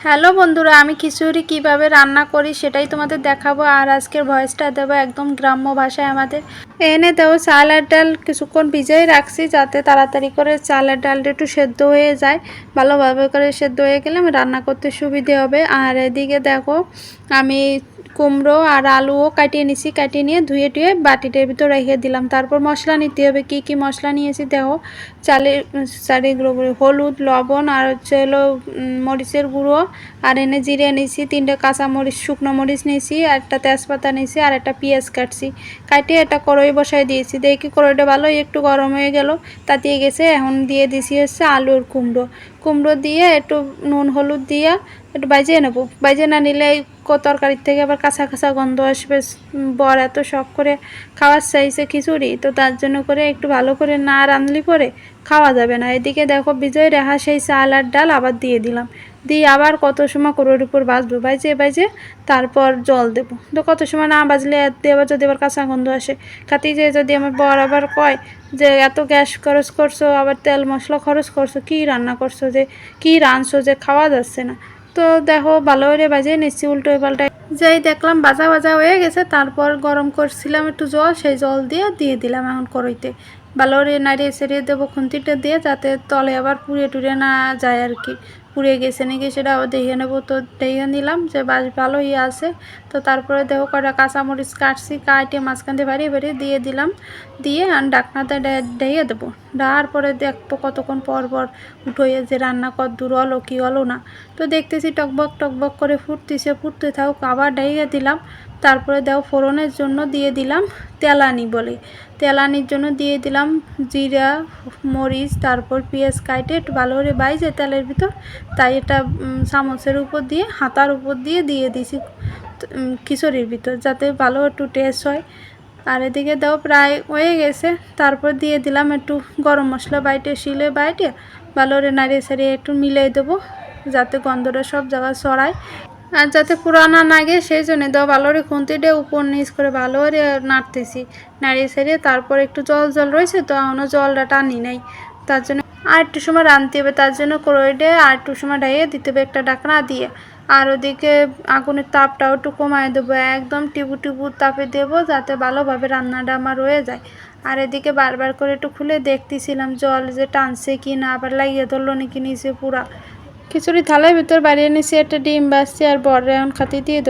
Hello বন্ধুরা, আমি খিচুড়ি কিভাবে রান্না করি সেটাই তোমাদের দেখাবো। আর আজকের ভয়েসটা দেবো একদম গ্রাম্য ভাষায়। আমাদের এনে দেবো চাল আর ডাল কিছুক্ষণ ভিজিয়ে রাখছি, যাতে তাড়াতাড়ি করে চাল আর ডালটা একটু সেদ্ধ হয়ে যায়। ভালোভাবে করে সেদ্ধ হয়ে গেলে আমি রান্না করতে সুবিধে হবে। আর এদিকে দেখো আমি কুমড়ো আর আলুও কাটিয়ে নিছি, কাটিয়ে নিয়ে ধুয়ে টুয়ে বাটিটার ভিতর রেখে দিলাম। তারপর মশলা নিতে হবে। কি কি মশলা নিয়েছি দেখো, চালের গুঁড়ো, হলুদ, লবণ, আর হচ্ছে হলো মরিচের গুঁড়ো, আর এনে জিরে নিয়েছি, 3টে কাঁচা মরিচ, শুকনো মরিচ নিয়েছি, আর একটা তেজপাতা নিয়েছি, আর একটা পেঁয়াজ কাটছি। কাটিয়ে একটা কড়াই বসাই দিয়েছি। দেখি কড়াইটা ভালোই একটু গরম হয়ে গেল, তাতিয়ে গেছে। এখন দিয়ে দিছি হচ্ছে আলুর কুমড়ো দিয়ে একটু নুন হলুদ দিয়ে একটু বাজিয়ে নেবো। বাজিয়ে না নিলে তরকারির থেকে আবার কাঁচা কাঁচা গন্ধ আসবে। বর এত শখ করে খাওয়ার চাইছে খিচুড়ি, তো তার জন্য করে একটু ভালো করে না রাঁধলি পরে খাওয়া যাবে না। এদিকে দেখো বিজয় রেখা সেই চাল আর ডাল আবার দিয়ে দিলাম। দিয়ে আবার কত সময় কড়াইয়ের উপর বাজবো, বাজে তারপর জল দেবো। তো কত সময় না বাজলে আবার যদি আবার কাঁচা গন্ধ আসে, খাতি যে যদি আমার বর আবার কয় যে এত গ্যাস খরচ করছো, আবার তেল মশলা খরচ করছো, কী রান্না করছো, যে কী রাঁধছো যে খাওয়া যাচ্ছে না। তো দেখো ভালো করে বাজিয়ে নিচ্ছি, উল্টো পাল্টায় যাই দেখলাম ভাজা হয়ে গেছে। তারপর গরম করছিলাম একটু জল, সেই জল দিয়ে দিলাম এখন কড়াইতে। ভালো করে নাড়িয়ে ছেড়িয়ে দেবো খুন্তিটা দিয়ে, যাতে তলে আবার পুড়ে টুড়ে না যায় আর কি। পুড়ে গেছে নাকি সেটা আবার দেখে নেবো। তো দেখে নিলাম যে বাস ভালোই আছে। তো তারপরে দেখো কটা কাঁচামরিচ কাটছি, কাটিয়ে মাঝখানতে বাড়িয়ে দিয়ে দিলাম। দিয়ে আর ঢাকনাতে ঢেকে দেবো। দেওয়ার পরে দেখবো কতক্ষণ পর উঠোয়ে যে রান্না কত দূর হলো কি হলো না। তো দেখতেছি টকবক করে ফুটতে থাকুক, আবার ঢেকে দিলাম। তারপরে দেখো ফোড়নের জন্য দিয়ে দিলাম তেলানি বলে, তেলানির জন্য দিয়ে দিলাম জিরা, মরিচ, তারপর পেঁয়াজ কাটে একটু ভালো করে বাইজে তেলের ভিতর। তাই এটা চামচের উপর দিয়ে হাতার উপর দিয়ে দিয়েছি খিচুড়ির ভিতর, যাতে ভালো একটু টেস্ট হয়। আর এদিকে দাও প্রায় হয়ে গেছে। তারপর দিয়ে দিলাম একটু গরম মশলা শিলে বাইটে ভালো করে নাড়িয়ে ছাড়িয়ে একটু মিলিয়ে দেবো, যাতে গন্ধটা সব জায়গায় ছড়ায় আর যাতে পুরানা না গে, সেই জন্য দাও ভালো করে খুন্তিটা উপর নিচ করে ভালো করে নাড়তেছি, নাড়িয়ে ছাড়িয়ে। তারপর একটু জল রয়েছে, তো এখনও জলটা টানি নাই, তার জন্য আর একটু সময় রাঁধতে হবে। তার জন্য কড়াইটা আর একটু সময় ঢাইয়ে দিতে হবে একটা ঢাকনা দিয়ে। আর ওদিকে আগুনের তাপটাও একটু কমায় দেবো, একদম টিপু তাপে দেবো, যাতে ভালোভাবে রান্নাটা আমার হয়ে যায়। আর এদিকে বারবার করে একটু খুলে দেখতেছিলাম জল যে টানছে কি না, আবার লাগিয়ে ধরলো নাকি নিচে পুরা। খিচুড়ি থালার ভিতর বাড়িয়ে নিছি, একটা ডিম বাজছে, আর বড় এখন খাতে দিয়ে দেবো।